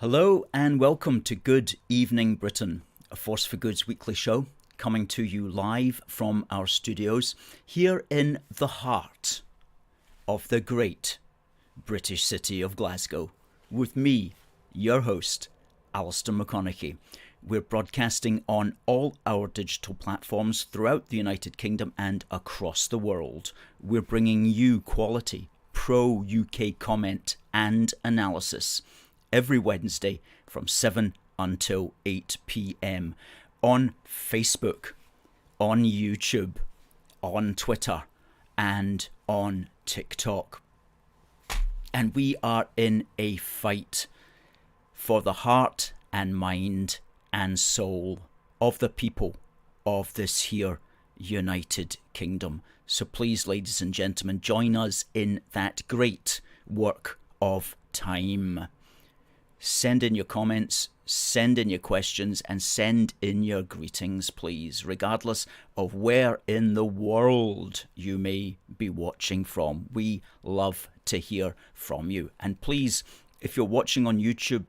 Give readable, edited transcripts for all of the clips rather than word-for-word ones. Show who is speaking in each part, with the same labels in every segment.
Speaker 1: Hello and welcome to Good Evening Britain, a Force for Good's weekly show coming to you live from our studios here in the heart of the great British city of Glasgow with me, your host, Alistair McConnachie. We're broadcasting on all our digital platforms throughout the United Kingdom and across the world. We're bringing you quality, pro-UK comment and analysis every Wednesday from 7 until 8 p.m. on Facebook, on YouTube, on Twitter, and on TikTok. And we are in a fight for the heart and mind and soul of the people of this here United Kingdom. So please, ladies and gentlemen, join us in that great work of time. Send in your comments, send in your questions, and send in your greetings, please, regardless of where in the world you may be watching from. We love to hear from you. And please, if you're watching on YouTube,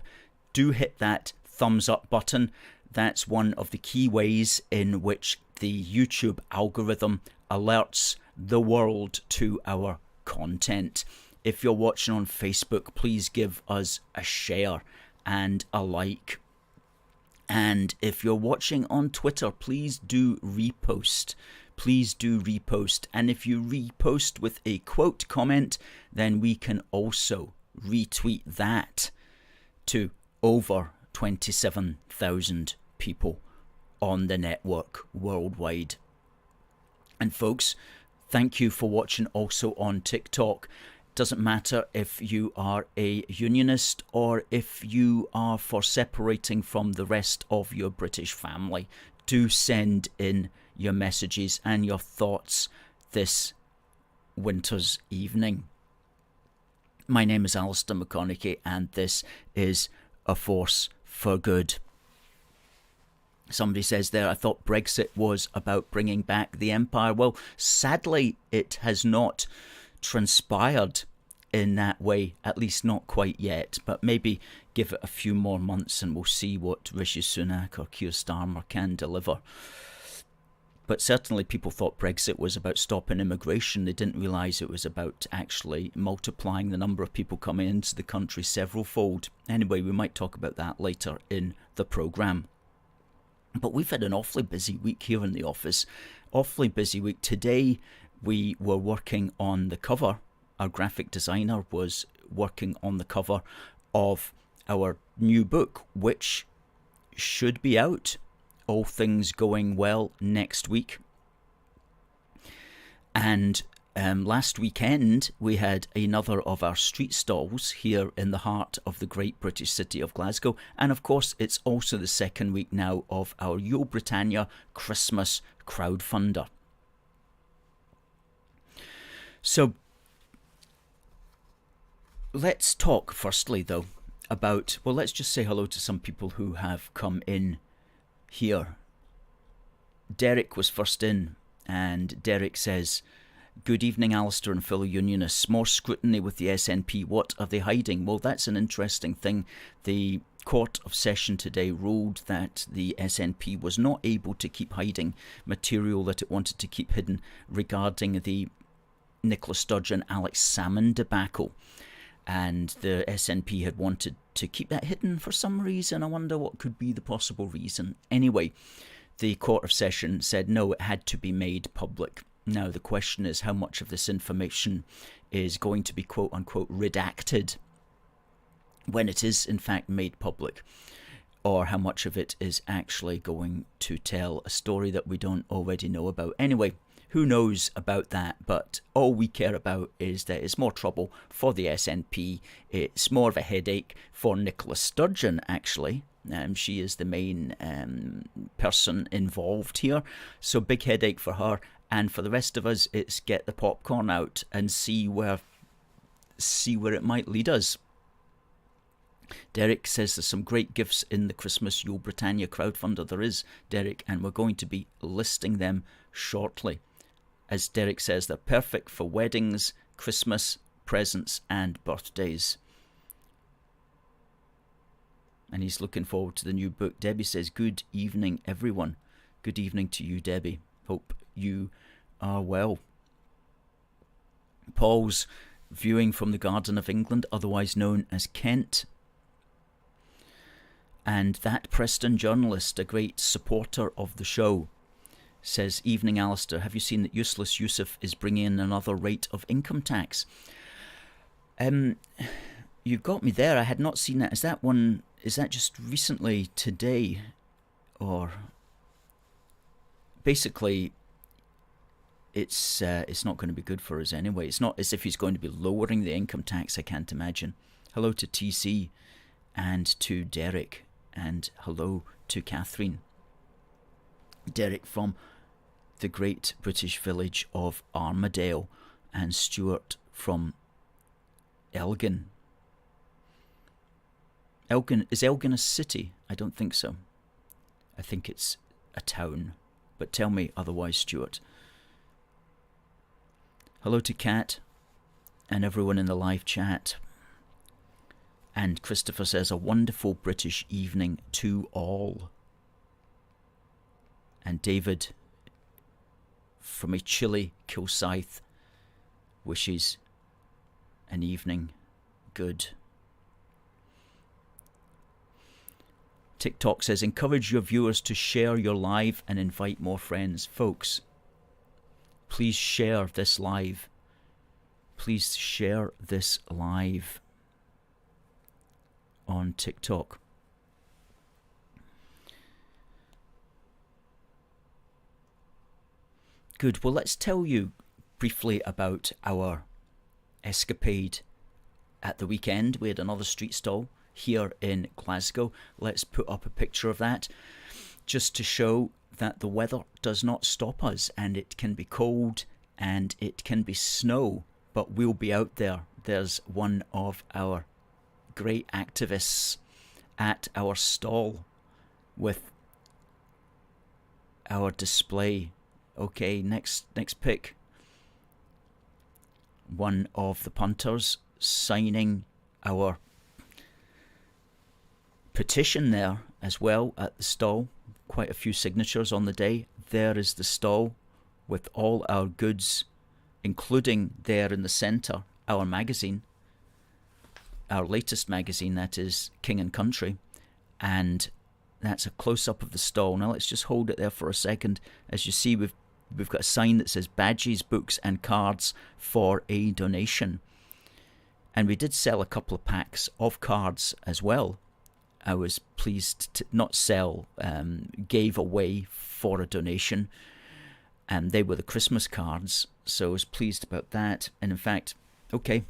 Speaker 1: do hit that thumbs up button. That's one of the key ways in which the YouTube algorithm alerts the world to our content. If you're watching on Facebook, please give us a share and a like. And if you're watching on Twitter, please do repost. Please do repost. And if you repost with a quote comment, then we can also retweet that to over 27,000 people on the network worldwide. And folks, thank you for watching also on TikTok. Doesn't matter if you are a unionist or if you are for separating from the rest of your British family. Do send in your messages and your thoughts this winter's evening. My name is Alistair McConnachie and this is A Force for Good. Somebody says there, I thought Brexit was about bringing back the empire. Well, sadly, it has not transpired in that way, at least not quite yet, but maybe give it a few more months and we'll see what Rishi Sunak or Keir Starmer can deliver. But certainly people thought Brexit was about stopping immigration. They didn't realise it was about actually multiplying the number of people coming into the country several-fold. Anyway, we might talk about that later in the programme. But we've had an awfully busy week here in the office. Awfully busy week. Today we were working on the cover. Our graphic designer was working on the cover of our new book, which should be out, all things going well, next week. And last weekend we had another of our street stalls here in the heart of the great British city of Glasgow. And of course it's also the second week now of our YULE BRITANNIA Christmas Crowdfunder. So let's talk firstly though about, well, let's just say hello to some people who have come in here. Derek was first in and Derek says, good evening Alistair and fellow unionists. More scrutiny with the SNP. What are they hiding? Well, that's an interesting thing. The Court of Session today ruled that the SNP was not able to keep hiding material that it wanted to keep hidden regarding the Nicola Sturgeon, Alex Salmond debacle. And the SNP had wanted to keep that hidden for some reason. I wonder what could be the possible reason. Anyway, the Court of Session said no, it had to be made public. Now the question is how much of this information is going to be quote unquote redacted when it is in fact made public, or how much of it is actually going to tell a story that we don't already know about. Anyway, who knows about that, but all we care about is that it's more trouble for the SNP. It's more of a headache for Nicola Sturgeon, actually. She is the main person involved here, so big headache for her. And for the rest of us, it's get the popcorn out and see where it might lead us. Derek says there's some great gifts in the Christmas YULE BRITANNIA crowdfunder. There is, Derek, and we're going to be listing them shortly. As Derek says, they're perfect for weddings, Christmas, presents and birthdays. and he's looking forward to the new book. Debbie says, good evening, everyone. Good evening to you, Debbie. Hope you are well. Paul's viewing from the Garden of England, otherwise known as Kent. And that Preston journalist, a great supporter of the show, says, evening, Alistair. Have you seen that useless Yusuf is bringing in another rate of income tax? You've got me there. I had not seen that. Is that just recently today? Or basically, it's not going to be good for us anyway. It's not as if he's going to be lowering the income tax, I can't imagine. Hello to TC and to Derek, and hello to Catherine. Derek from the great British village of Armadale, and Stuart from Elgin. Is Elgin a city? I don't think so. I think it's a town. But tell me otherwise, Stuart. Hello to Kat and everyone in the live chat. And Christopher says, a wonderful British evening to all. And David from a chilly Kilsyth wishes an evening good. TikTok says, encourage your viewers to share your live and invite more friends. Folks, please share this live. Please share this live on TikTok. Good. Well, let's tell you briefly about our escapade at the weekend. We had another street stall here in Glasgow. Let's put up a picture of that just to show that the weather does not stop us, and it can be cold and it can be snow, but we'll be out there. There's one of our great activists at our stall with our display. Okay, next pic. One of the punters signing our petition there as well at the stall. Quite a few signatures on the day. There is the stall with all our goods, including there in the centre our magazine, our latest magazine, that is King and Country, and that's a close-up of the stall. Now let's just hold it there for a second. As you see, we've got a sign that says badges, books and cards for a donation, and we did sell a couple of packs of cards as well. I was pleased to not sell, gave away for a donation, and they were the Christmas cards, so I was pleased about that. And in fact, okay,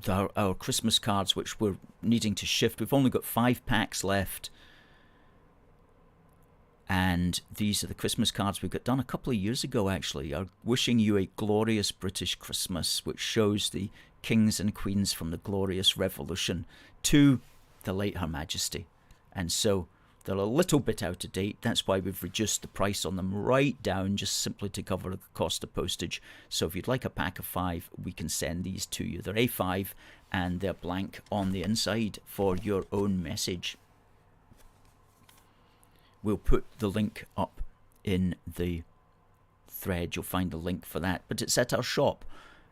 Speaker 1: our Christmas cards, which we're needing to shift, we've only got 5 packs left, and these are the Christmas cards we got done a couple of years ago, actually. Wishing you a glorious British Christmas, which shows the kings and queens from the glorious revolution to the late Her Majesty. And so they're a little bit out of date. That's why we've reduced the price on them right down, just simply to cover the cost of postage. So if you'd like a pack of 5, we can send these to you. They're A5 and they're blank on the inside for your own message. We'll put the link up in the thread. You'll find the link for that. But it's at our shop,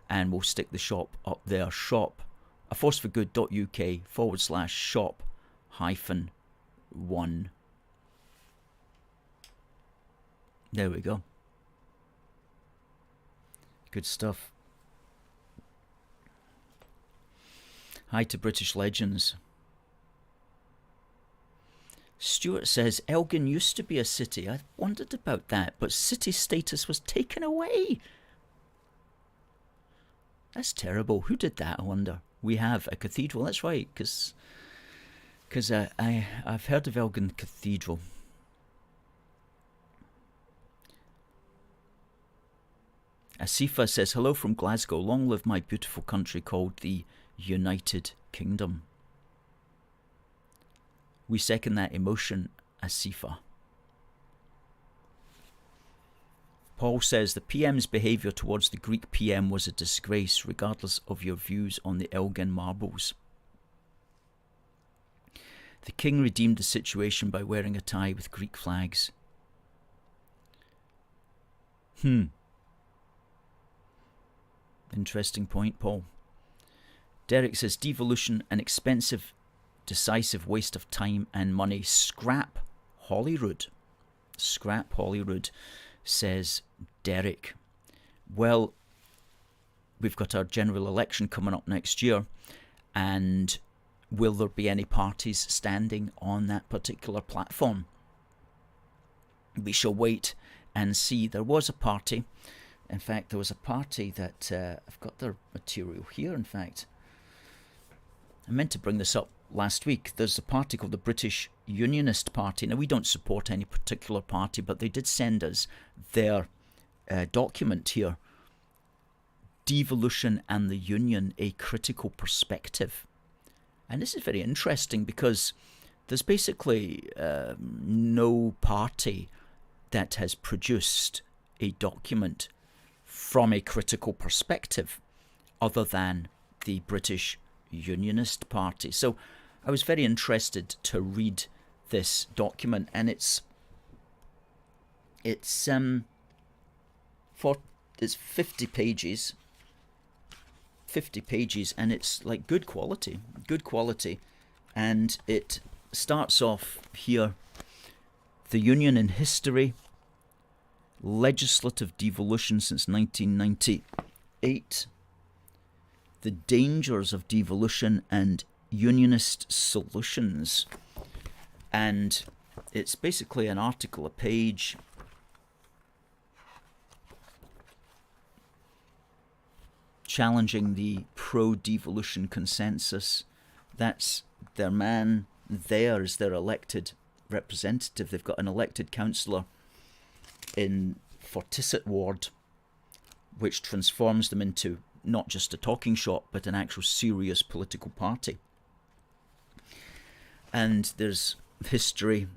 Speaker 1: and we'll stick the shop up there. Shop, aforceforgood.uk/shop-1. There we go. Good stuff. Hi to British Legends. Stuart says, Elgin used to be a city. I wondered about that, but city status was taken away. That's terrible. Who did that, I wonder? We have a cathedral. That's right, because I've heard of Elgin Cathedral. Asifa says, hello from Glasgow. Long live my beautiful country called the United Kingdom. We second that emotion, Asifa. Paul says, the PM's behaviour towards the Greek PM was a disgrace, regardless of your views on the Elgin marbles. The king redeemed the situation by wearing a tie with Greek flags. Interesting point, Paul. Derek says, devolution, an expensive, decisive waste of time and money. Scrap Holyrood. Scrap Holyrood, says Derek. Well, we've got our general election coming up next year, and will there be any parties standing on that particular platform? We shall wait and see. There was a party. In fact, there was a party that I've got their material here, in fact. I meant to bring this up last week. There's a party called the British Unionist Party. Now, we don't support any particular party, but they did send us their document here. Devolution and the Union, a critical perspective. And this is very interesting because there's basically no party that has produced a document from a critical perspective other than the British Unionist Party. So I was very interested to read this document, and it's 50 pages. 50 pages, and it's like good quality, and it starts off here: the Union in history, legislative devolution since 1998, the dangers of devolution and unionist solutions. And it's basically an article a page. Challenging the pro-devolution consensus. That's their man there is their elected representative. They've got an elected councillor in Fortisset ward, which transforms them into not just a talking shop, but an actual serious political party. And there's history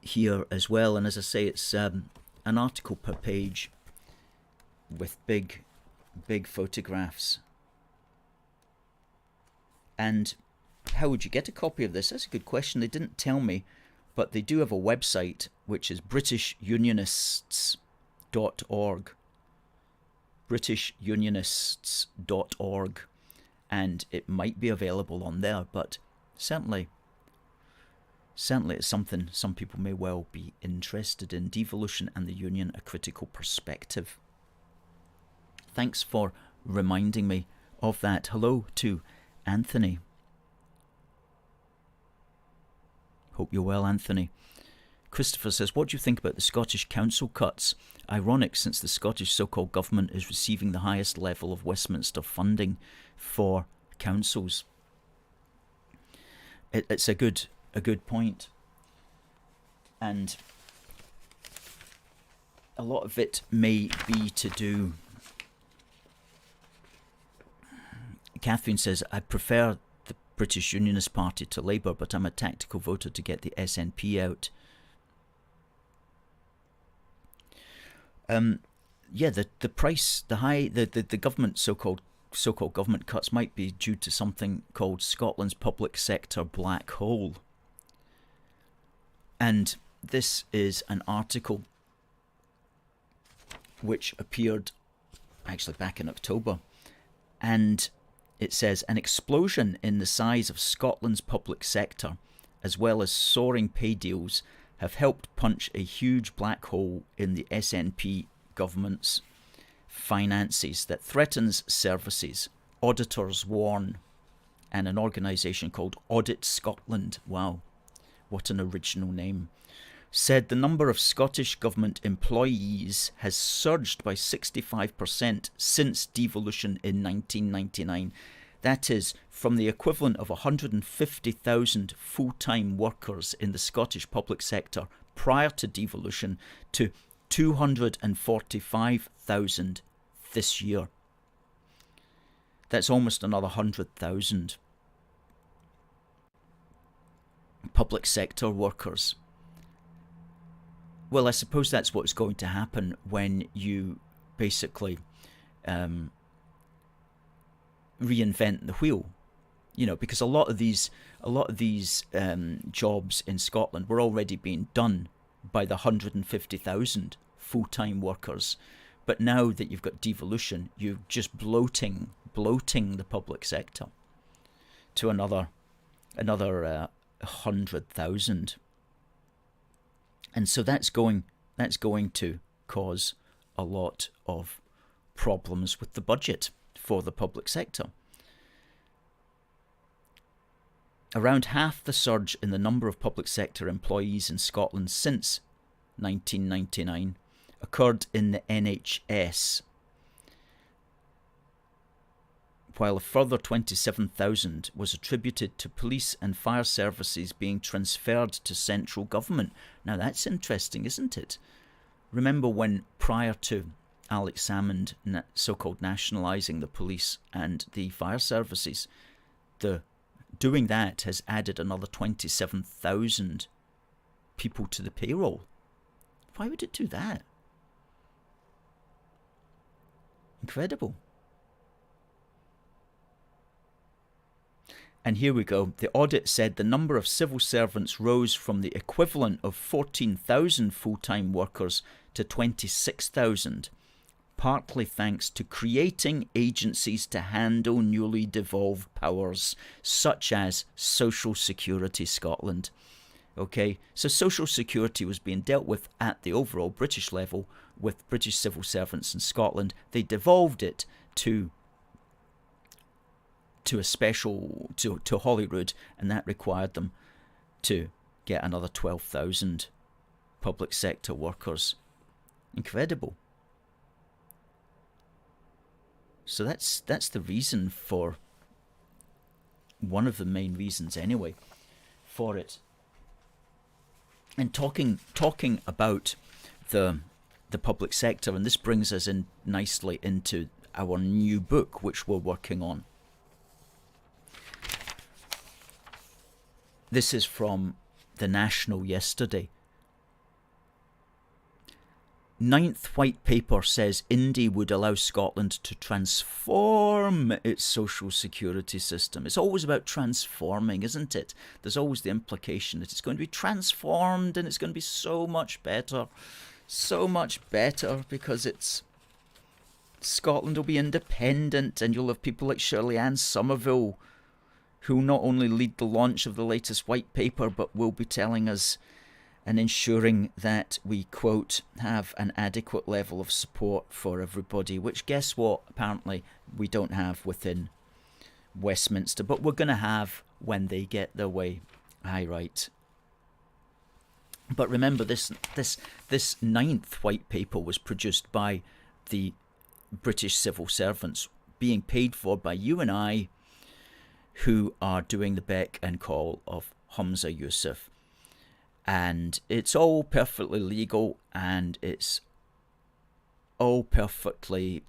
Speaker 1: here as well. And as I say, it's an article per page with big photographs. And how would you get a copy of this? That's a good question. They didn't tell me, but they do have a website, which is BritishUnionists.org. BritishUnionists.org. And it might be available on there, but certainly it's something some people may well be interested in. Devolution and the Union, a critical perspective. Thanks for reminding me of that. Hello to Anthony. Hope you're well, Anthony. Christopher says, what do you think about the Scottish council cuts? Ironic, since the Scottish so-called government is receiving the highest level of Westminster funding for councils. It's a good point. And a lot of it may be to do... Catherine says, I prefer the British Unionist Party to Labour, but I'm a tactical voter to get the SNP out. The price, the government so-called government cuts might be due to something called Scotland's public sector black hole. And this is an article which appeared actually back in October, and it says, an explosion in the size of Scotland's public sector, as well as soaring pay deals, have helped punch a huge black hole in the SNP government's finances that threatens services. Auditors warn, and an organisation called Audit Scotland, wow, what an original name, said the number of Scottish Government employees has surged by 65% since devolution in 1999. That is, from the equivalent of 150,000 full-time workers in the Scottish public sector prior to devolution to 245,000 this year. That's almost another 100,000 public sector workers. Well, I suppose that's what's going to happen when you basically reinvent the wheel. because a lot of these jobs in Scotland were already being done by the 150,000 full-time workers. But now that you've got devolution, you're just bloating the public sector to another 100,000, and so that's going to cause a lot of problems with the budget for the public sector. Around half the surge in the number of public sector employees in Scotland since 1999 occurred in the NHS, while a further 27,000 was attributed to police and fire services being transferred to central government. Now that's interesting, isn't it? Remember when, prior to Alex Salmond so-called nationalising the police and the fire services, doing that has added another 27,000 people to the payroll. Why would it do that? Incredible. And here we go. The audit said the number of civil servants rose from the equivalent of 14,000 full-time workers to 26,000, partly thanks to creating agencies to handle newly devolved powers, such as Social Security Scotland. Okay, so Social Security was being dealt with at the overall British level with British civil servants in Scotland. They devolved it to Holyrood, and that required them to get another 12,000 public sector workers. Incredible. So that's the reason for, one of the main reasons anyway, for it. And talking about the public sector, and this brings us in nicely into our new book, which we're working on. This is from The National yesterday. 9th White Paper says Indy would allow Scotland to transform its social security system. It's always about transforming, isn't it? There's always the implication that it's going to be transformed and it's going to be so much better. So much better because Scotland will be independent, and you'll have people like Shirley Ann Somerville who will not only lead the launch of the latest White Paper but will be telling us and ensuring that we, quote, have an adequate level of support for everybody, which, guess what, apparently we don't have within Westminster, but we're going to have when they get their way. Aye, right. But remember, this 9th White Paper was produced by the British civil servants, being paid for by you and I, who are doing the beck and call of Humza Yousaf. And it's all perfectly legal, and it's all perfectly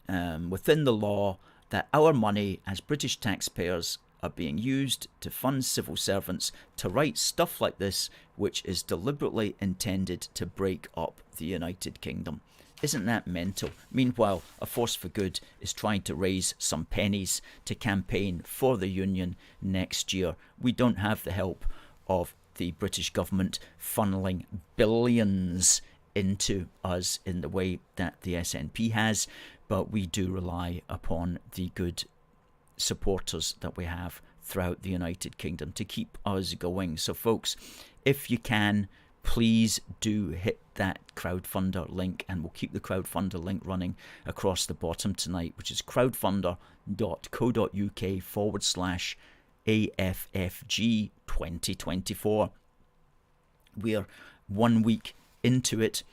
Speaker 1: within the law that our money as British taxpayers are being used to fund civil servants to write stuff like this, which is deliberately intended to break up the United Kingdom. Isn't that mental? Meanwhile, A Force for Good is trying to raise some pennies to campaign for the Union next year. We don't have the help of the British government funneling billions into us in the way that the SNP has, but we do rely upon the good supporters that we have throughout the United Kingdom to keep us going. So folks, if you can, please do hit that Crowdfunder link, and we'll keep the Crowdfunder link running across the bottom tonight, which is crowdfunder.co.uk/AFFG 2024. We're 1 week into it,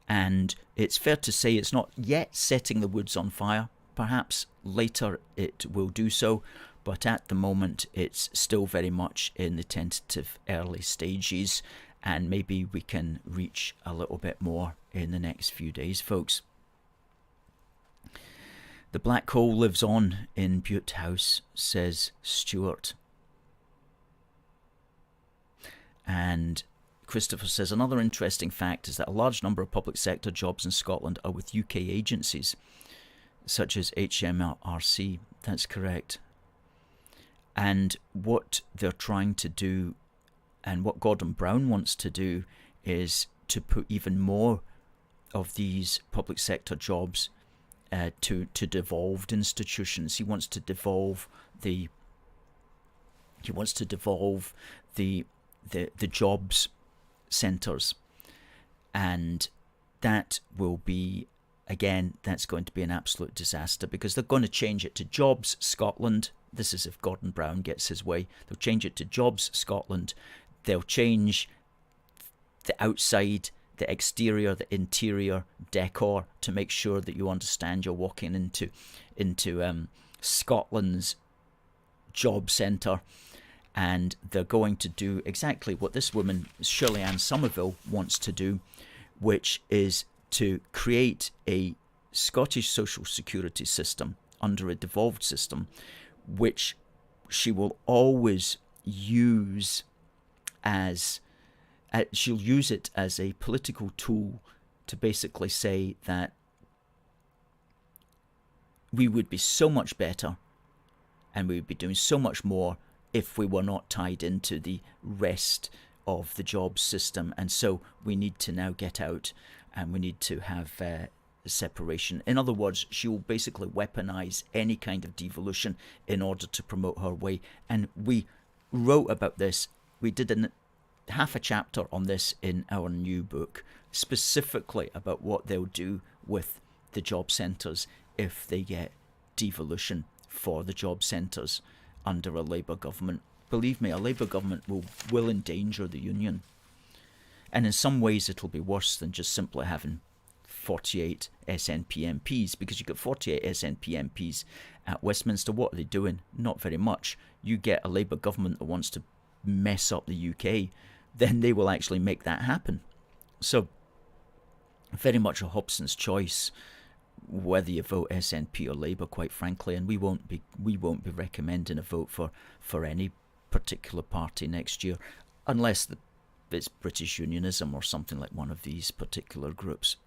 Speaker 1: and it's fair to say it's not yet setting the woods on fire. Perhaps later it will do so, but at the moment it's still very much in the tentative early stages, and maybe we can reach a little bit more in the next few days, folks. The black hole lives on in Bute House, says Stuart. And Christopher says, another interesting fact is that a large number of public sector jobs in Scotland are with UK agencies, such as HMRC. That's correct. And what they're trying to do, and what Gordon Brown wants to do, is to put even more of these public sector jobs to devolved institutions. He wants to devolve the jobs centres, and that will be, again, that's going to be an absolute disaster, because they're going to change it to Jobs Scotland. This is if Gordon Brown gets his way. They'll change it to Jobs Scotland. They'll change the outside, the exterior, the interior decor to make sure that you understand you're walking into Scotland's job centre. And they're going to do exactly what this woman, Shirley Ann Somerville, wants to do, which is to create a Scottish social security system under a devolved system, which she will always use as she'll use it as a political tool to basically say that we would be so much better and we would be doing so much more if we were not tied into the rest of the jobs system. And so we need to now get out and we need to have separation. In other words, she will basically weaponize any kind of devolution in order to promote her way. And we wrote about this. We did half a chapter on this in our new book, specifically about what they'll do with the job centres if they get devolution for the job centres under a Labour government. Believe me, a Labour government will endanger the union. And in some ways it'll be worse than just simply having 48 SNP MPs, because you get 48 SNP MPs at Westminster. What are they doing? Not very much. You get a Labour government that wants to mess up the UK, then they will actually make that happen. So very much a Hobson's choice whether you vote SNP or Labour, quite frankly, and we won't be recommending a vote for any particular party next year, unless it's British Unionism or something like one of these particular groups.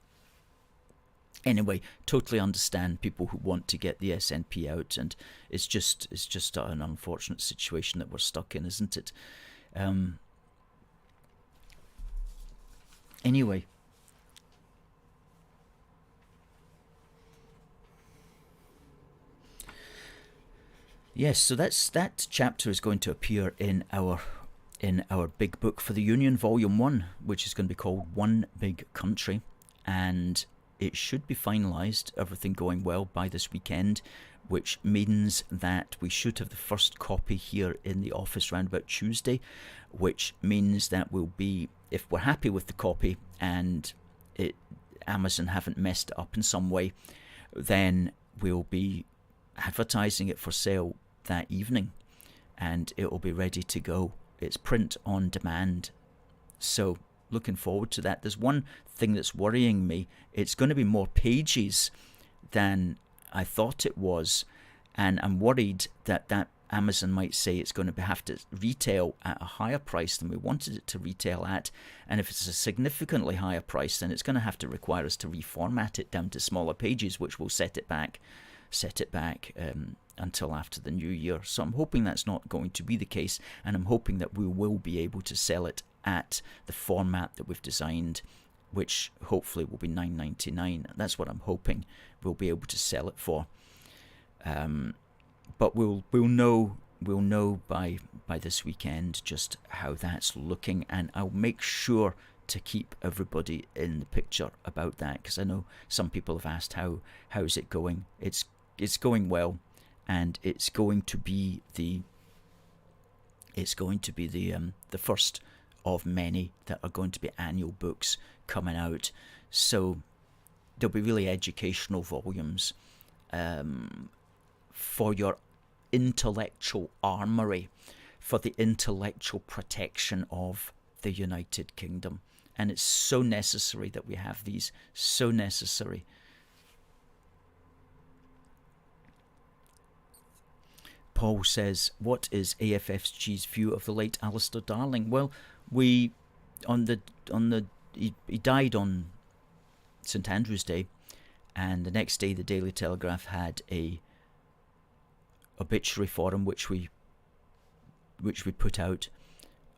Speaker 1: Anyway, totally understand people who want to get the SNP out, and it's just an unfortunate situation that we're stuck in, isn't it? Anyway. Yes, so that chapter is going to appear in our big book for the Union, Volume 1, which is going to be called One Big Country, and it should be finalised, everything going well, by this weekend, which means that we should have the first copy here in the office around about Tuesday, which means that we'll be, if we're happy with the copy and Amazon haven't messed it up in some way, then we'll be advertising it for sale that evening and it will be ready to go. It's print on demand, so looking forward to that. There's one thing that's worrying me. It's going to be more pages than I thought it was, and I'm worried that Amazon might say it's going to have to retail at a higher price than we wanted it to retail at, and if it's a significantly higher price, then it's going to have to require us to reformat it down to smaller pages, which will set it back until after the new year. So I'm hoping that's not going to be the case, and I'm hoping that we will be able to sell it at the format that we've designed, which hopefully will be $9.99. That's what I'm hoping we'll be able to sell it for. But we'll know by this weekend just how that's looking, and I'll make sure to keep everybody in the picture about that, because I know some people have asked how's it going. It's going well, and it's going to be the first of many that are going to be annual books coming out. So there'll be really educational volumes for your intellectual armoury, for the intellectual protection of the United Kingdom. And it's so necessary that we have these, so necessary. Paul says, what is AFFG's view of the late Alistair Darling? Well, he died on St Andrew's Day, and the next day the Daily Telegraph had a obituary for him, which we which we put out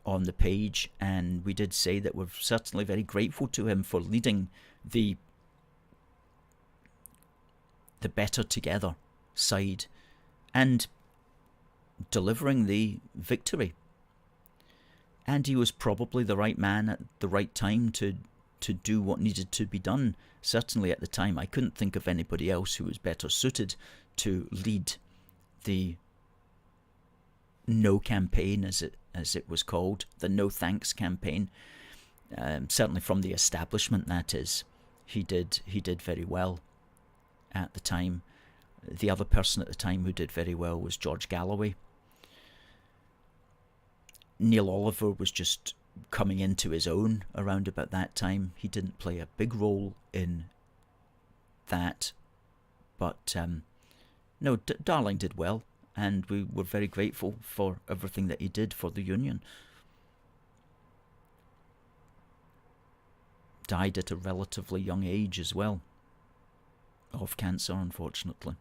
Speaker 1: on the page, and we did say that we're certainly very grateful to him for leading the better together side and delivering the victory. And he was probably the right man at the right time to do what needed to be done. Certainly at the time, I couldn't think of anybody else who was better suited to lead the No campaign, as it was called, the No Thanks campaign. Certainly from the establishment, that is. He did very well at the time. The other person at the time who did very well was George Galloway. Neil Oliver was just coming into his own around about that time. He didn't play a big role in that, but no, Darling did well, and we were very grateful for everything that he did for the Union. Died at a relatively young age as well, of cancer, unfortunately.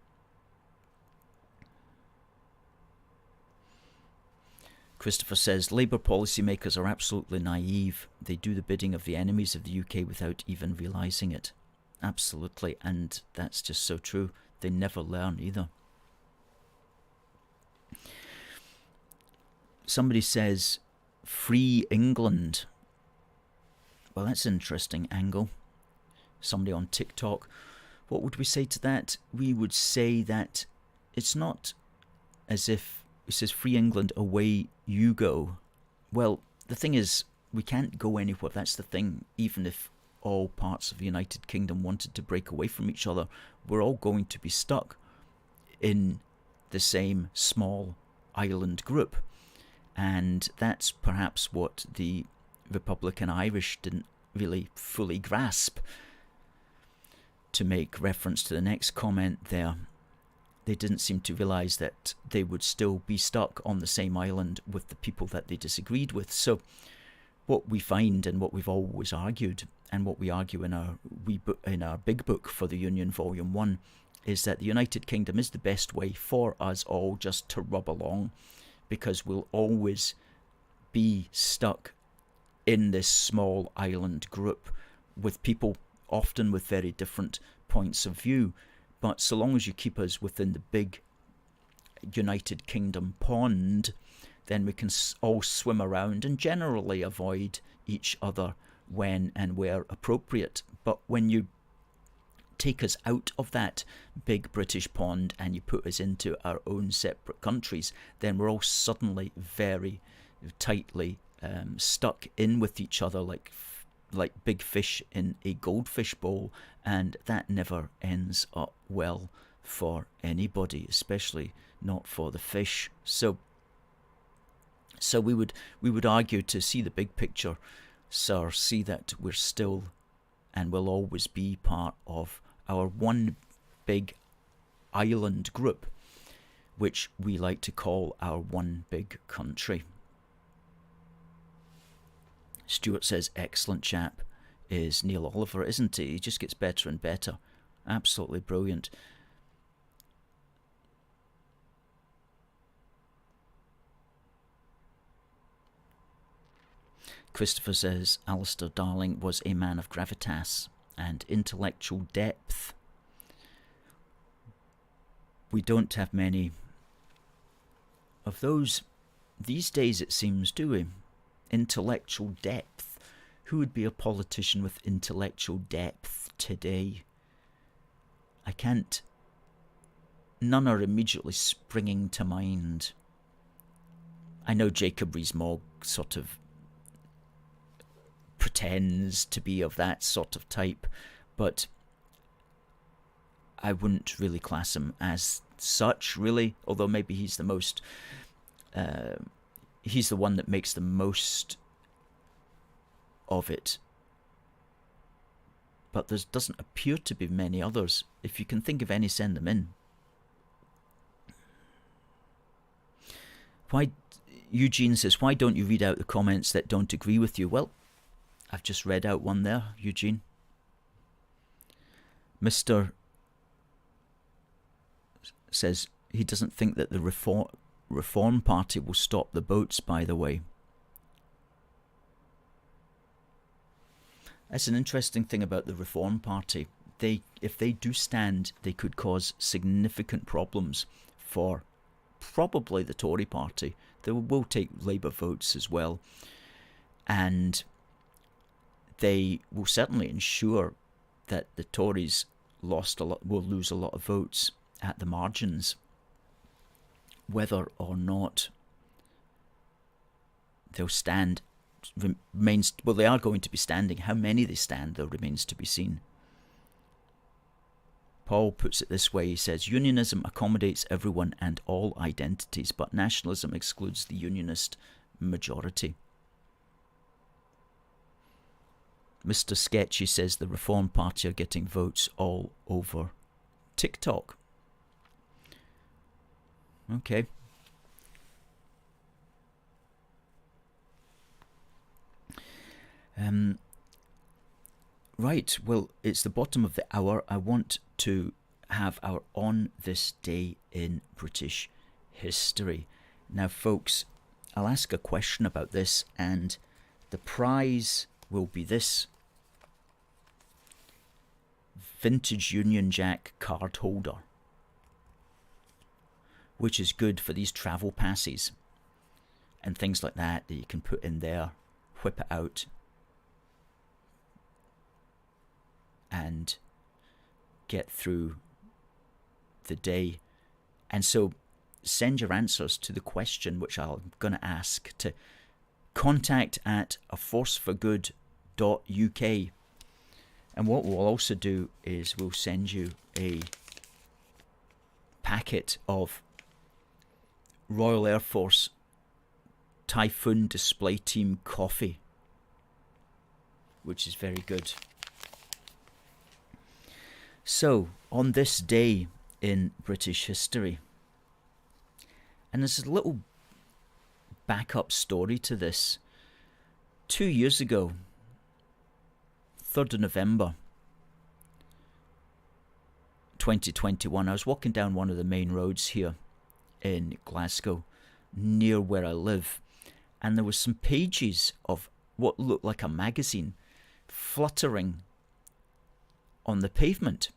Speaker 1: Christopher says, Labour policymakers are absolutely naive. They do the bidding of the enemies of the UK without even realising it. Absolutely, and that's just so true. They never learn either. Somebody says, Free England. Well, that's an interesting angle. Somebody on TikTok. What would we say to that? We would say that it's not as if it says Free England, away you go. Well, the thing is, we can't go anywhere. That's the thing. Even if all parts of the United Kingdom wanted to break away from each other, we're all going to be stuck in the same small island group. And that's perhaps what the Republican Irish didn't really fully grasp. To make reference to the next comment there, they didn't seem to realise that they would still be stuck on the same island with the people that they disagreed with. So what we find, and what we've always argued, and what we argue in our big book for the Union Volume 1, is that the United Kingdom is the best way for us all just to rub along, because we'll always be stuck in this small island group with people often with very different points of view. But so long as you keep us within the big United Kingdom pond, then we can all swim around and generally avoid each other when and where appropriate. But when you take us out of that big British pond and you put us into our own separate countries, then we're all suddenly very tightly stuck in with each other like big fish in a goldfish bowl, and that never ends up well for anybody, especially not for the fish. So we would argue, to see the big picture, sir, see that we're still and will always be part of our one big island group, which we like to call our one big country. Stuart says, excellent chap is Neil Oliver, isn't he? He just gets better and better. Absolutely brilliant. Christopher says, Alistair Darling was a man of gravitas and intellectual depth. We don't have many of those these days, it seems, do we? Intellectual depth. Who would be a politician with intellectual depth today? I can't. None are immediately springing to mind. I know Jacob Rees-Mogg sort of pretends to be of that sort of type, but I wouldn't really class him as such, really, although maybe he's the most he's the one that makes the most of it, but there doesn't appear to be many others. If you can think of any, send them in. Why, Eugene says, why don't you read out the comments that don't agree with you? Well, I've just read out one there, Eugene. Mr. says he doesn't think that the Reform Party will stop the boats, by the way. That's an interesting thing about the Reform Party. If they do stand, they could cause significant problems for probably the Tory party. They will take Labour votes as well. And they will certainly ensure that the Tories will lose a lot of votes at the margins. Whether or not they'll stand remains, well, they are going to be standing. How many they stand, though, remains to be seen. Paul puts it this way, he says, unionism accommodates everyone and all identities, but nationalism excludes the unionist majority. Mr. Sketchy says the Reform Party are getting votes all over TikTok. Okay. Right, well, it's the bottom of the hour. I want to have our On This Day in British History. Now, folks, I'll ask a question about this, and the prize will be this vintage Union Jack card holder, which is good for these travel passes and things like that you can put in there, whip it out, and get through the day. And so send your answers to the question which I'm going to ask to contact@aforceforgood.uk. And what we'll also do is we'll send you a packet of Royal Air Force Typhoon Display Team coffee, which is very good. So, on this day in British history, and there's a little backup story to this. 2 years ago, 3rd of November 2021, I was walking down one of the main roads here in Glasgow, near where I live, and there were some pages of what looked like a magazine fluttering on the pavement.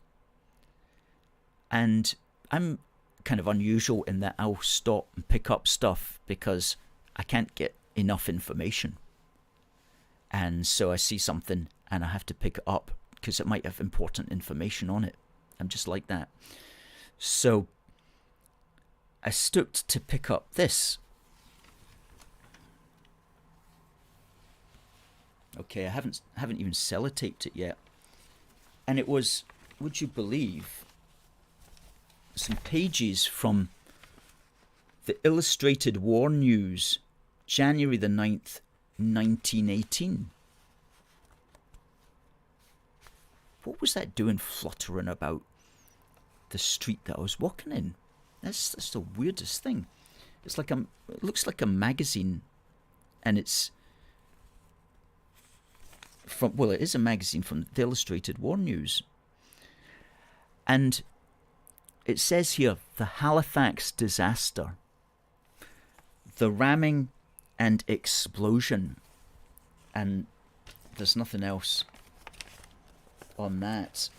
Speaker 1: And I'm kind of unusual in that I'll stop and pick up stuff because I can't get enough information. And so I see something and I have to pick it up because it might have important information on it. I'm just like that. So I stooped to pick up this. Okay, I haven't even sellotaped it yet. And it was, would you believe, some pages from the Illustrated War News, January the 9th, 1918. What was that doing fluttering about the street that I was walking in? That's the weirdest thing. It's like it looks like a magazine, and it's from, well, it is a magazine from the Illustrated War News. And it says here, the Halifax disaster, the ramming and explosion, and there's nothing else on that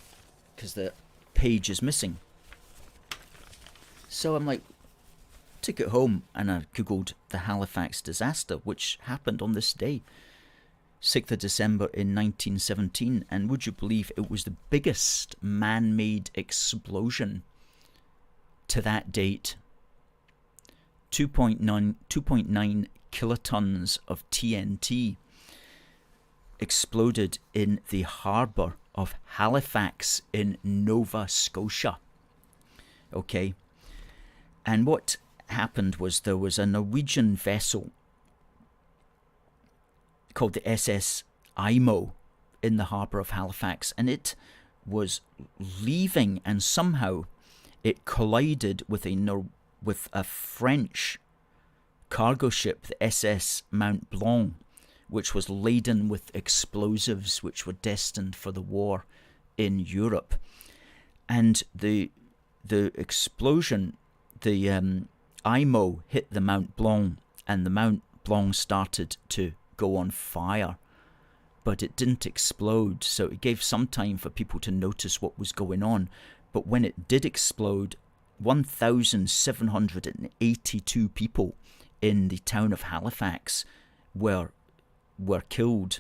Speaker 1: because the page is missing. So I'm like, took it home and I googled the Halifax disaster, which happened on this day, 6th of December in 1917, and would you believe it was the biggest man-made explosion to that date. 2.9 kilotons of TNT exploded in the harbour of Halifax in Nova Scotia. Okay, and what happened was there was a Norwegian vessel called the SS Imo in the harbour of Halifax, and it was leaving, and somehow it collided with a French cargo ship, the SS Mount Blanc, which was laden with explosives which were destined for the war in Europe. And the explosion, the IMO hit the Mont Blanc, and the Mont Blanc started to go on fire, but it didn't explode, so it gave some time for people to notice what was going on. But when it did explode, 1,782 people in the town of Halifax were killed,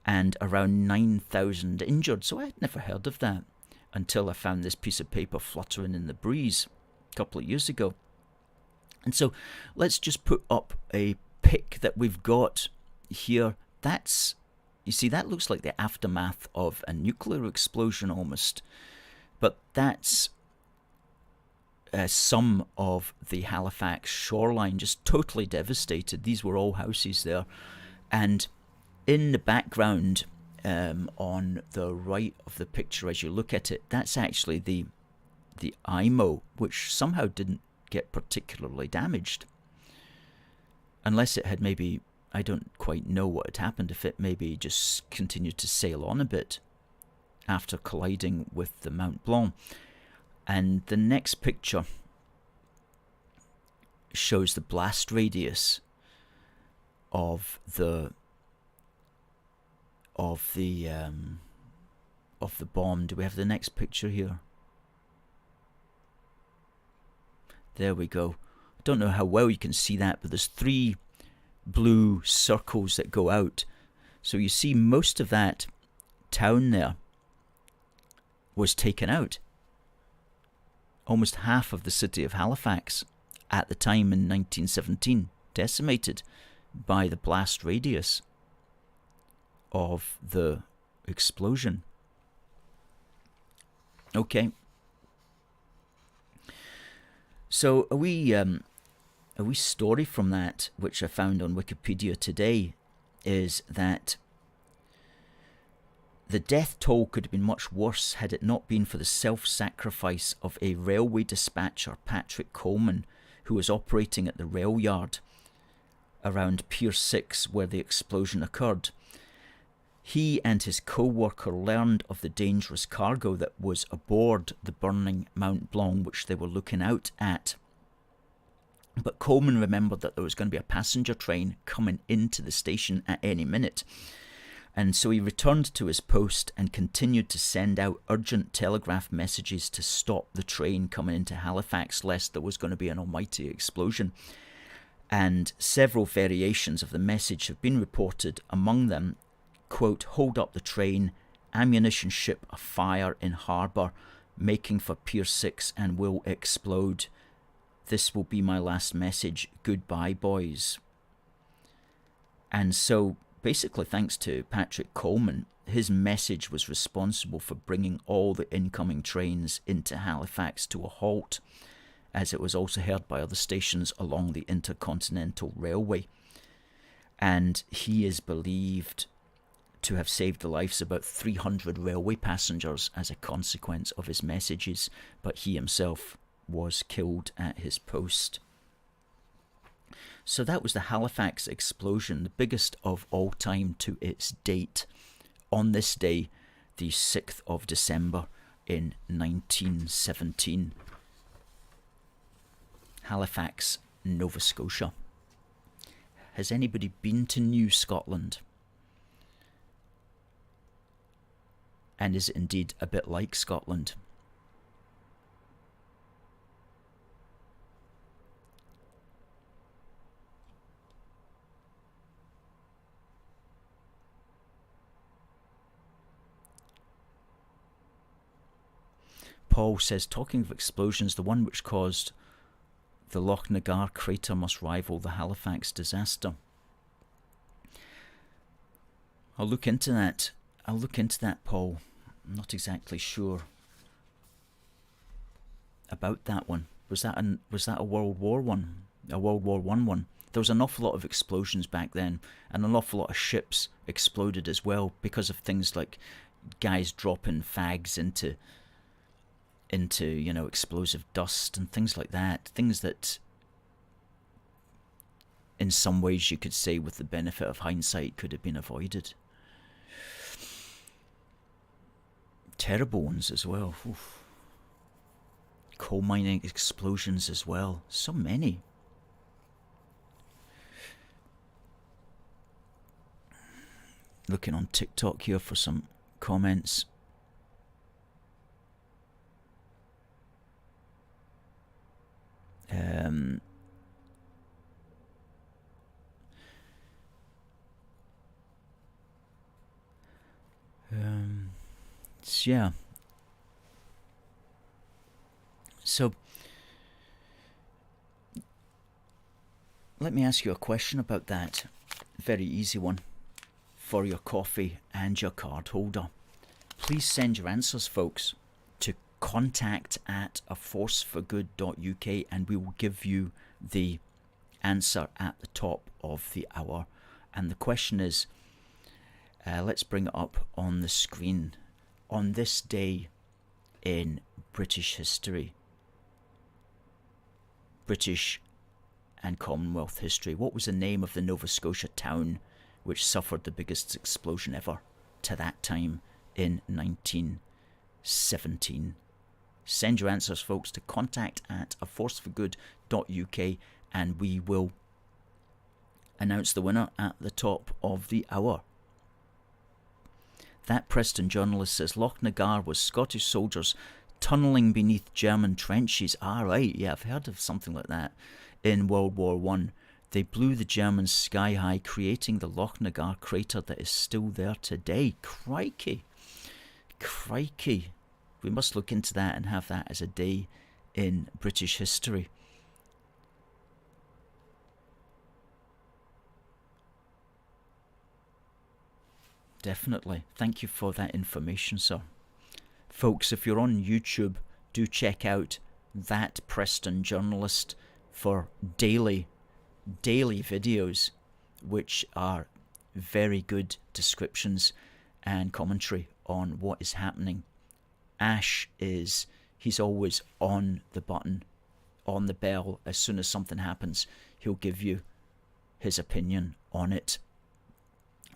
Speaker 1: and around 9,000 injured. So I had never heard of that until I found this piece of paper fluttering in the breeze a couple of years ago. And so let's just put up a pic that we've got here. You see, that looks like the aftermath of a nuclear explosion almost. But that's some of the Halifax shoreline, just totally devastated. These were all houses there. And in the background, on the right of the picture as you look at it, that's actually the IMO, which somehow didn't get particularly damaged. Unless it had maybe, I don't quite know what had happened, if it maybe just continued to sail on a bit after colliding with the Mont Blanc. And the next picture shows the blast radius of the bomb. Do we have the next picture here? There we go. I don't know how well you can see that, but there's 3 blue circles that go out. So you see most of that town there was taken out. Almost half of the city of Halifax at the time in 1917 decimated by the blast radius of the explosion. Okay. So a wee story from that, which I found on Wikipedia today, is that the death toll could have been much worse had it not been for the self-sacrifice of a railway dispatcher, Patrick Coleman, who was operating at the rail yard around Pier 6 where the explosion occurred. He and his co-worker learned of the dangerous cargo that was aboard the burning Mont Blanc, which they were looking out at. But Coleman remembered that there was going to be a passenger train coming into the station at any minute. And so he returned to his post and continued to send out urgent telegraph messages to stop the train coming into Halifax, lest there was going to be an almighty explosion. And several variations of the message have been reported, among them, quote, "Hold up the train, ammunition ship afire in harbour, making for Pier 6 and will explode. This will be my last message. Goodbye, boys." And so, basically, thanks to Patrick Coleman, his message was responsible for bringing all the incoming trains into Halifax to a halt, as it was also heard by other stations along the Intercontinental Railway. And he is believed to have saved the lives of about 300 railway passengers as a consequence of his messages, but he himself was killed at his post. So that was the Halifax explosion, the biggest of all time to its date, on this day, the 6th of December in 1917. Halifax, Nova Scotia. Has anybody been to New Scotland? And is it indeed a bit like Scotland? Paul says, talking of explosions, the one which caused the Loch Nagar crater must rival the Halifax disaster. I'll look into that, Paul. I'm not exactly sure about that one. Was that a World War one? A World War one? There was an awful lot of explosions back then, and an awful lot of ships exploded as well because of things like guys dropping fags into explosive dust and things like that. Things that, in some ways, you could say, with the benefit of hindsight, could have been avoided. Terrible ones as well. Oof. Coal mining explosions as well. So many. Looking on TikTok here for some comments. Yeah. So, let me ask you a question about that. Very easy one for your coffee and your card holder. Please send your answers, folks, to contact@aforceforgood.uk, and we will give you the answer at the top of the hour. And the question is, let's bring it up on the screen. On this day in British history, British and Commonwealth history, what was the name of the Nova Scotia town which suffered the biggest explosion ever to that time in 1917? Send your answers, folks, to contact@aforceforgood.uk, and we will announce the winner at the top of the hour. That Preston journalist says Lochnagar was Scottish soldiers tunnelling beneath German trenches. Right, yeah, I've heard of something like that. In World War I, they blew the Germans sky high, creating the Lochnagar crater that is still there today. Crikey. We must look into that and have that as a day in British history. Definitely. Thank you for that information, sir. Folks, if you're on YouTube, do check out That Preston Journalist for daily videos, which are very good descriptions and commentary on what is happening. Ash he's always on the button, on the bell. As soon as something happens, he'll give you his opinion on it.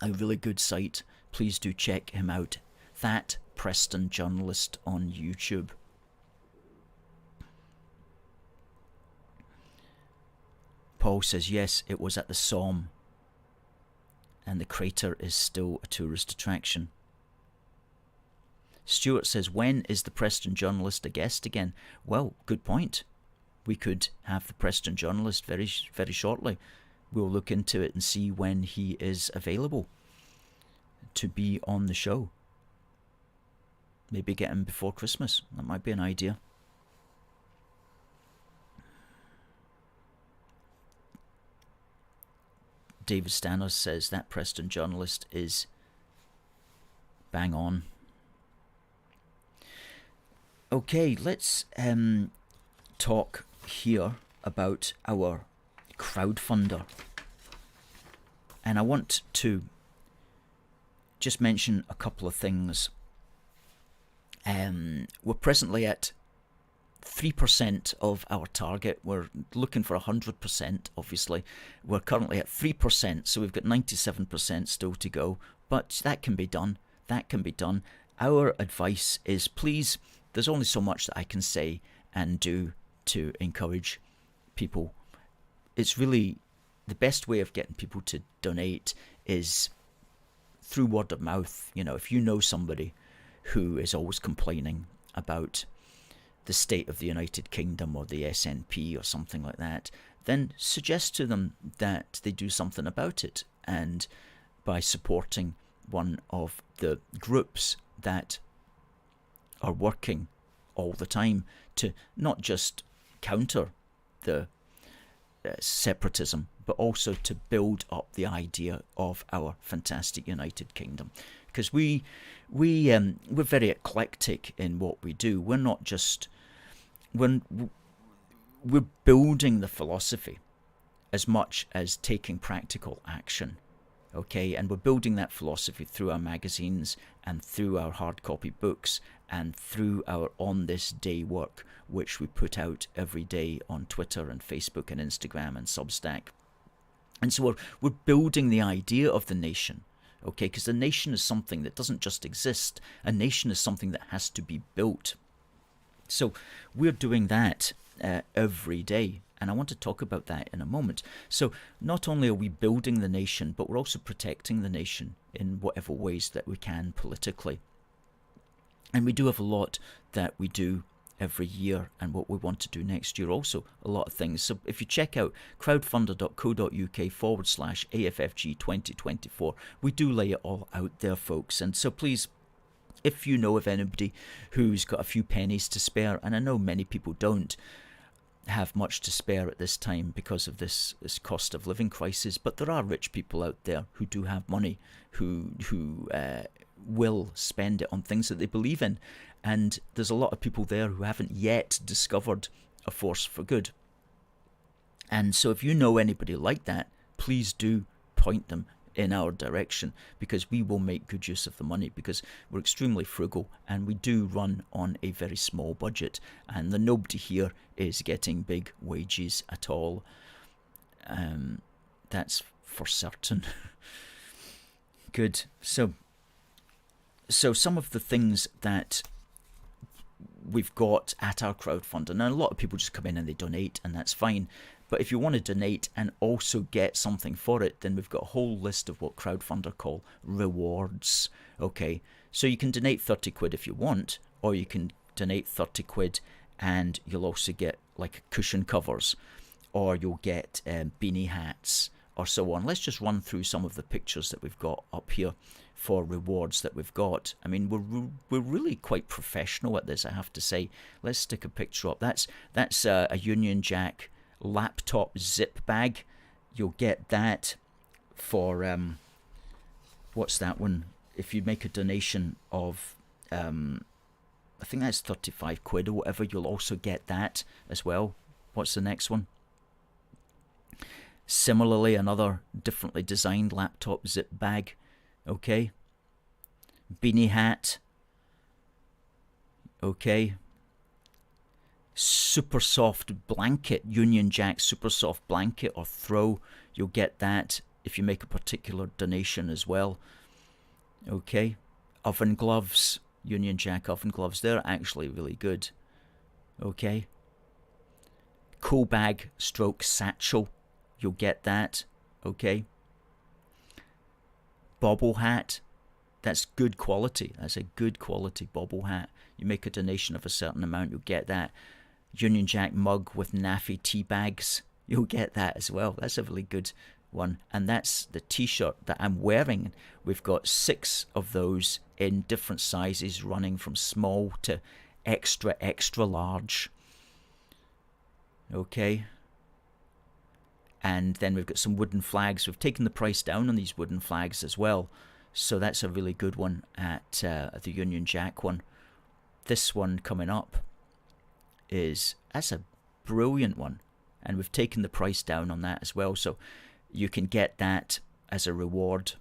Speaker 1: A really good site. Please do check him out. That Preston Journalist on YouTube. Paul says, yes, it was at the Somme, and the crater is still a tourist attraction. Stuart says, when is the Preston Journalist a guest again? Well, good point. We could have the Preston Journalist very, very shortly. We'll look into it and see when he is available to be on the show. Maybe get him before Christmas. That might be an idea. David Stanners says that Preston Journalist is bang on. Okay, let's talk here about our crowdfunder. And I want to just mention a couple of things. We're presently at 3% of our target. We're looking for 100%, obviously. We're currently at 3%, so we've got 97% still to go. But that can be done. Our advice is, please, there's only so much that I can say and do to encourage people. It's really the best way of getting people to donate is through word of mouth. You know, if you know somebody who is always complaining about the state of the United Kingdom or the SNP or something like that, then suggest to them that they do something about it. And by supporting one of the groups that are working all the time to not just counter the separatism, but also to build up the idea of our fantastic United Kingdom. Because we're very eclectic in what we do. We're not just we're building the philosophy as much as taking practical action. Okay, and we're building that philosophy through our magazines and through our hard copy books and through our on this day work, which we put out every day on Twitter and Facebook and Instagram and Substack. And so we're building the idea of the nation, okay, because the nation is something that doesn't just exist. A nation is something that has to be built. So we're doing that every day, and I want to talk about that in a moment. So not only are we building the nation, but we're also protecting the nation in whatever ways that we can politically. And we do have a lot that we do every year, and what we want to do next year also, a lot of things. So if you check out crowdfunder.co.uk/AFFG 2024, we do lay it all out there, folks. And so please, if you know of anybody who's got a few pennies to spare, and I know many people don't have much to spare at this time because of this cost of living crisis, but there are rich people out there who do have money, who will spend it on things that they believe in. And there's a lot of people there who haven't yet discovered a force for good. And so if you know anybody like that, please do point them in our direction, because we will make good use of the money, because we're extremely frugal and we do run on a very small budget, and nobody here is getting big wages at all. That's for certain. Good. So some of the things that we've got at our crowdfunder, now a lot of people just come in and they donate, and that's fine. But if you want to donate and also get something for it, then we've got a whole list of what Crowdfunder call rewards. Okay, so you can donate 30 quid if you want, or you can donate 30 quid and you'll also get like cushion covers, or you'll get beanie hats, or so on. Let's just run through some of the pictures that we've got up here for rewards that we've got. I mean, we're really quite professional at this, I have to say. Let's stick a picture up. That's a Union Jack laptop zip bag. You'll get that for what's that one? If you make a donation of I think that's 35 quid or whatever, you'll also get that as well. What's the next one? Similarly, another differently designed laptop zip bag. Okay, beanie hat. Okay, super soft blanket, Union Jack super soft blanket or throw. You'll get that if you make a particular donation as well. Okay, oven gloves, Union Jack oven gloves, they're actually really good. Okay, cool bag stroke satchel, you'll get that. Okay, bobble hat, that's good quality, that's a good quality bobble hat. You make a donation of a certain amount, you'll get that. Union Jack mug with naffy tea bags, you'll get that as well. That's a really good one. And that's the t-shirt that I'm wearing. We've got 6 of those in different sizes, running from small to extra large. Okay, and then we've got some wooden flags. We've taken the price down on these wooden flags as well, so that's a really good one at the Union Jack one. This one coming up that's a brilliant one, and we've taken the price down on that as well, so you can get that as a reward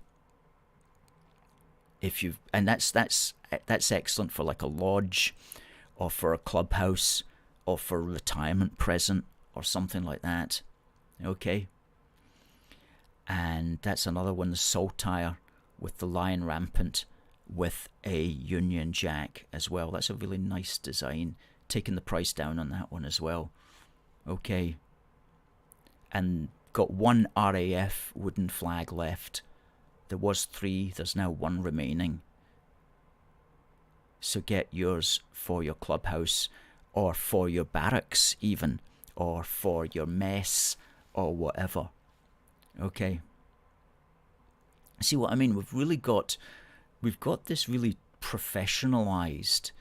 Speaker 1: if you've, and that's excellent for like a lodge or for a clubhouse or for a retirement present or something like that. Okay, and that's another one, the saltire with the lion rampant with a Union Jack as well. That's a really nice design. Taking the price down on that one as well. Okay, and got 1 RAF wooden flag left. There was 3, there's now 1 remaining. So get yours for your clubhouse, or for your barracks even, or for your mess, or whatever. Okay, see what I mean? We've got this really professionalized,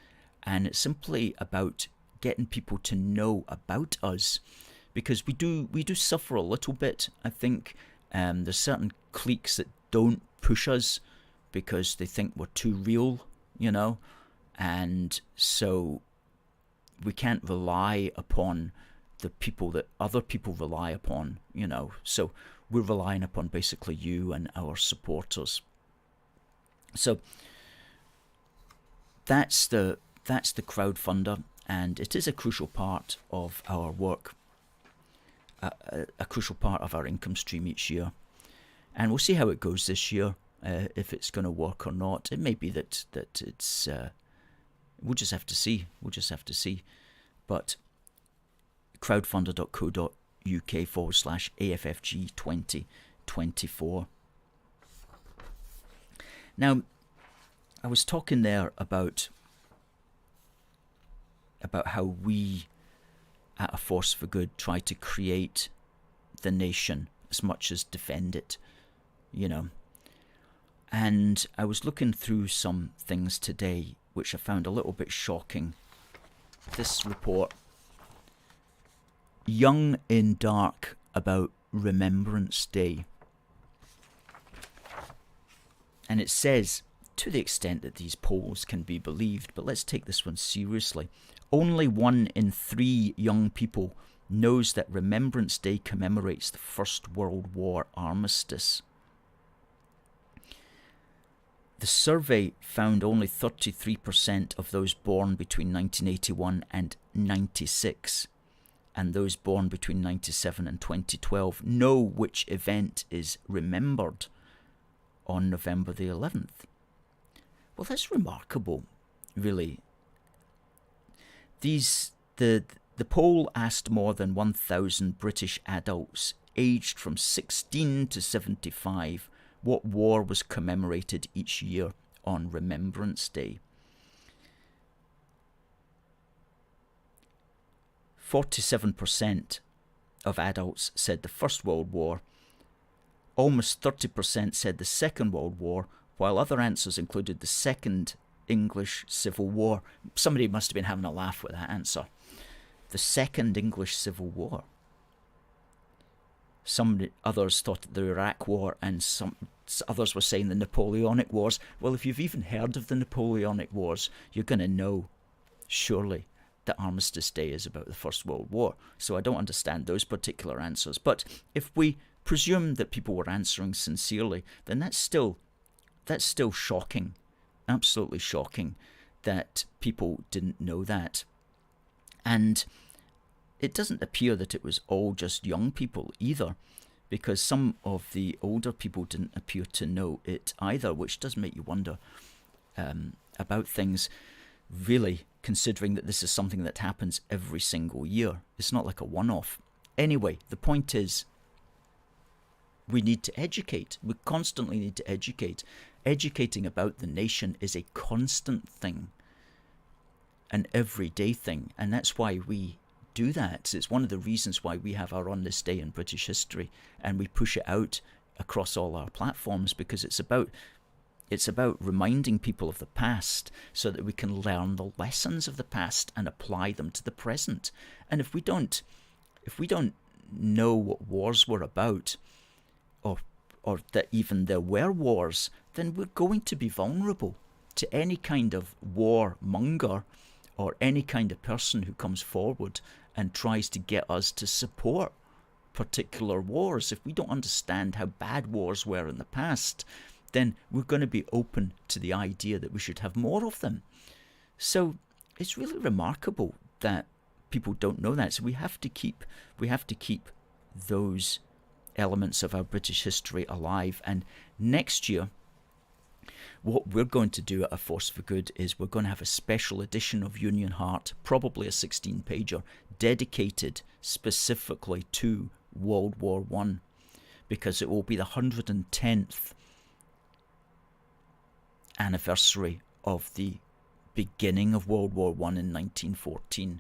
Speaker 1: and it's simply about getting people to know about us, because we do suffer a little bit, I think. There's certain cliques that don't push us because they think we're too real, you know, and so we can't rely upon the people that other people rely upon, you know. So we're relying upon basically you and our supporters. So that's the crowdfunder, and it is a crucial part of our work, a crucial part of our income stream each year, and we'll see how it goes this year, if it's going to work or not. It may be that it's We'll just have to see. But crowdfunder.co.uk/AFFG 2024. Now, I was talking there about how we at A Force for Good try to create the nation as much as defend it, And I was looking through some things today which I found a little bit shocking. This report, Young in Dark about Remembrance Day. And it says, to the extent that these polls can be believed, but let's take this one seriously, only 1 in 3 young people knows that Remembrance Day commemorates the First World War armistice. The survey found only 33% of those born between 1981 and 96, and those born between 97 and 2012 know which event is remembered on November the 11th. Well, that's remarkable, really. The poll asked more than 1,000 British adults aged from 16 to 75 what war was commemorated each year on Remembrance Day. 47% of adults said the First World War. Almost 30% said the Second World War, while other answers included the Second English Civil War. Somebody must have been having a laugh with that answer. The Second English Civil War. Some others thought the Iraq War, and some others were saying the Napoleonic Wars. Well, if you've even heard of the Napoleonic Wars, you're going to know, surely, that Armistice Day is about the First World War. So I don't understand those particular answers. But if we presume that people were answering sincerely, then that's still shocking. Absolutely shocking that people didn't know that. And it doesn't appear that it was all just young people either, because some of the older people didn't appear to know it either, which does make you wonder about things, really, considering that this is something that happens every single year. It's not like a one-off. Anyway, the point is, we need to educate. We constantly need to educate. Educating about the nation is a constant thing, an everyday thing, and that's why we do that. It's one of the reasons why we have our On This Day in British History, and we push it out across all our platforms, because it's about reminding people of the past so that we can learn the lessons of the past and apply them to the present. And if we don't know what wars were about, or that even there were wars, then we're going to be vulnerable to any kind of warmonger or any kind of person who comes forward and tries to get us to support particular wars. If we don't understand how bad wars were in the past, then we're going to be open to the idea that we should have more of them. So it's really remarkable that people don't know that. So we have to keep those elements of our British history alive. And next year, what we're going to do at A Force for Good is we're going to have a special edition of Union Heart, probably a 16-pager, dedicated specifically to World War I, because it will be the 110th anniversary of the beginning of World War I in 1914.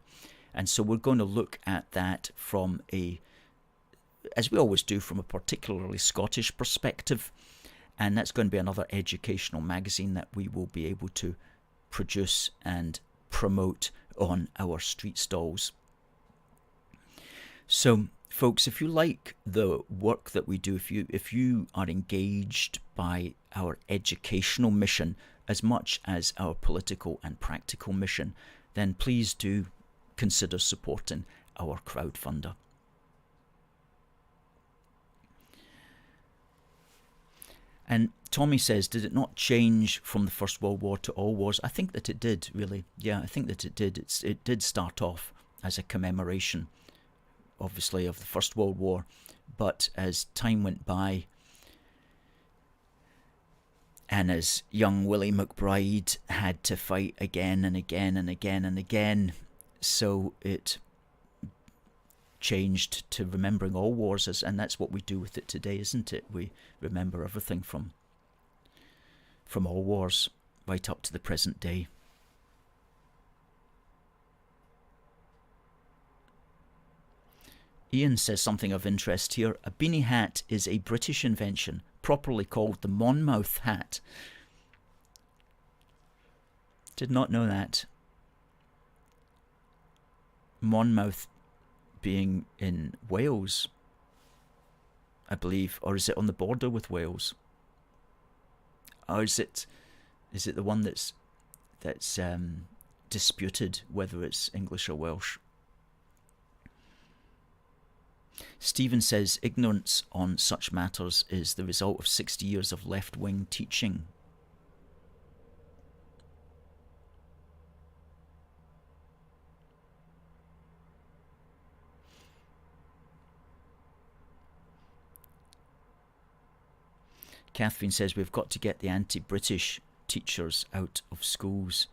Speaker 1: And so we're going to look at that from as we always do, from a particularly Scottish perspective. And that's going to be another educational magazine that we will be able to produce and promote on our street stalls. So, folks, if you like the work that we do, if you are engaged by our educational mission as much as our political and practical mission, then please do consider supporting our crowdfunder. And Tommy says, did it not change from the First World War to all wars? I think that it did, really. Yeah, I think that it did. It did start off as a commemoration, obviously, of the First World War. But as time went by, And as young Willie McBride had to fight again and again and again and again, so it changed to remembering all wars, and that's what we do with it today, isn't it? We remember everything from all wars right up to the present day. Ian says something of interest here. A beanie hat is a British invention, properly called the Monmouth hat. Did not know that. Monmouth being in Wales, I believe, or is it on the border with Wales? Or is it the one that's disputed whether it's English or Welsh? Stephen says ignorance on such matters is the result of 60 years of left-wing teaching. Catherine says we've got to get the anti-British teachers out of schools.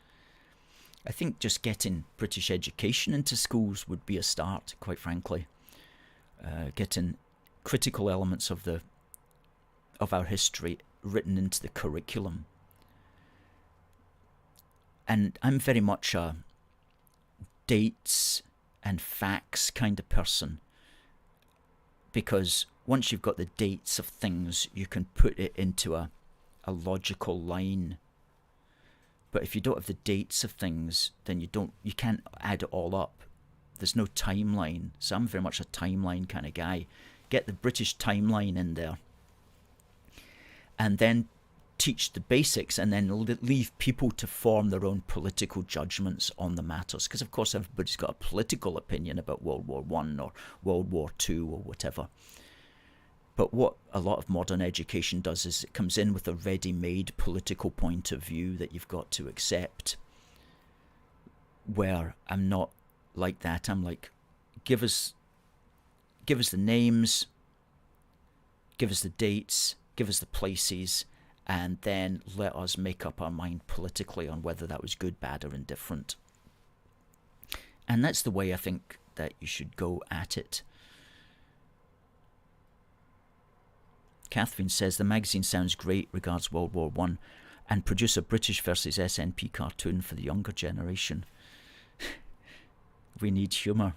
Speaker 1: I think just getting British education into schools would be a start, quite frankly. Getting critical elements of our history written into the curriculum. And I'm very much a dates and facts kind of person, because once you've got the dates of things, you can put it into a logical line. But if you don't have the dates of things, then you can't add it all up. There's no timeline. So I'm very much a timeline kind of guy. Get the British timeline in there. And then teach the basics, and then leave people to form their own political judgments on the matters. Because of course everybody's got a political opinion about World War I or World War II or whatever. But what a lot of modern education does is it comes in with a ready-made political point of view that you've got to accept. Where I'm not like that. I'm like, give us the names, give us the dates, give us the places, and then let us make up our mind politically on whether that was good, bad, or indifferent. And that's the way I think that you should go at it. Catherine says the magazine sounds great, regards World War I, and produce a British versus SNP cartoon for the younger generation. We need humour.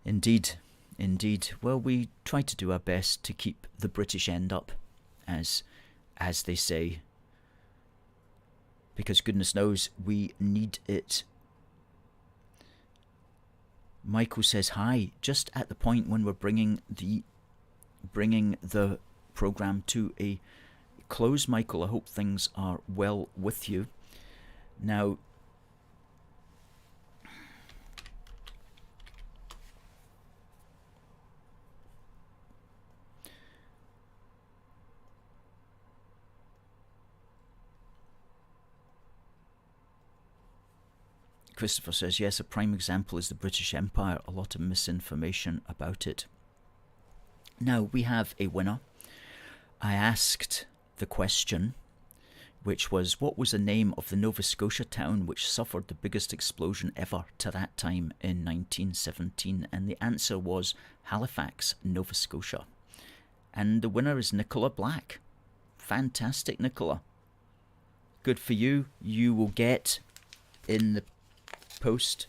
Speaker 1: Indeed, indeed. Well, we try to do our best to keep the British end up, as they say, because goodness knows we need it. Michael says hi, just at the point when we're bringing the program to a close. Michael, I hope things are well with you. Now, Christopher says, yes, a prime example is the British Empire. A lot of misinformation about it. Now, we have a winner. I asked the question, which was, what was the name of the Nova Scotia town which suffered the biggest explosion ever to that time in 1917? And the answer was Halifax, Nova Scotia. And the winner is Nicola Black. Fantastic, Nicola. Good for you. You will get in the post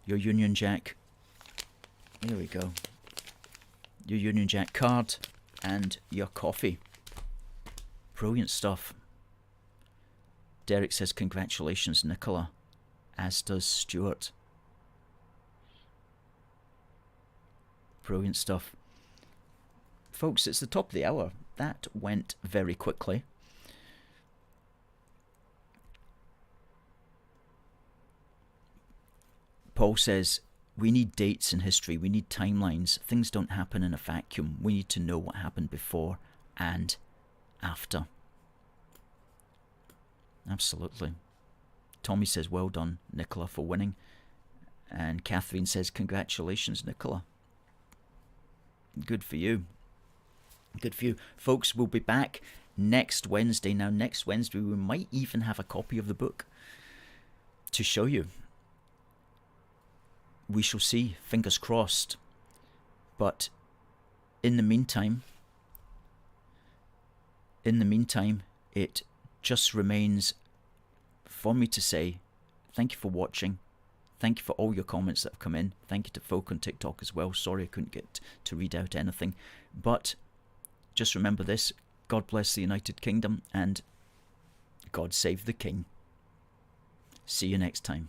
Speaker 1: your Union Jack. There we go. Your Union Jack card and your coffee. Brilliant stuff. Derek says congratulations, Nicola, as does Stuart. Brilliant stuff. Folks, it's the top of the hour. That went very quickly. Paul says, we need dates in history, we need timelines. Things don't happen in a vacuum. We need to know what happened before and after. Absolutely. Tommy says, well done, Nicola, for winning. And Catherine says, congratulations, Nicola. Good for you. Good for you. Folks, we'll be back next Wednesday. Now, next Wednesday, we might even have a copy of the book to show you. We shall see. Fingers crossed. But in the meantime, it just remains for me to say thank you for watching. Thank you for all your comments that have come in. Thank you to folk on TikTok as well. Sorry I couldn't get to read out anything. But just remember this. God bless the United Kingdom and God save the King. See you next time.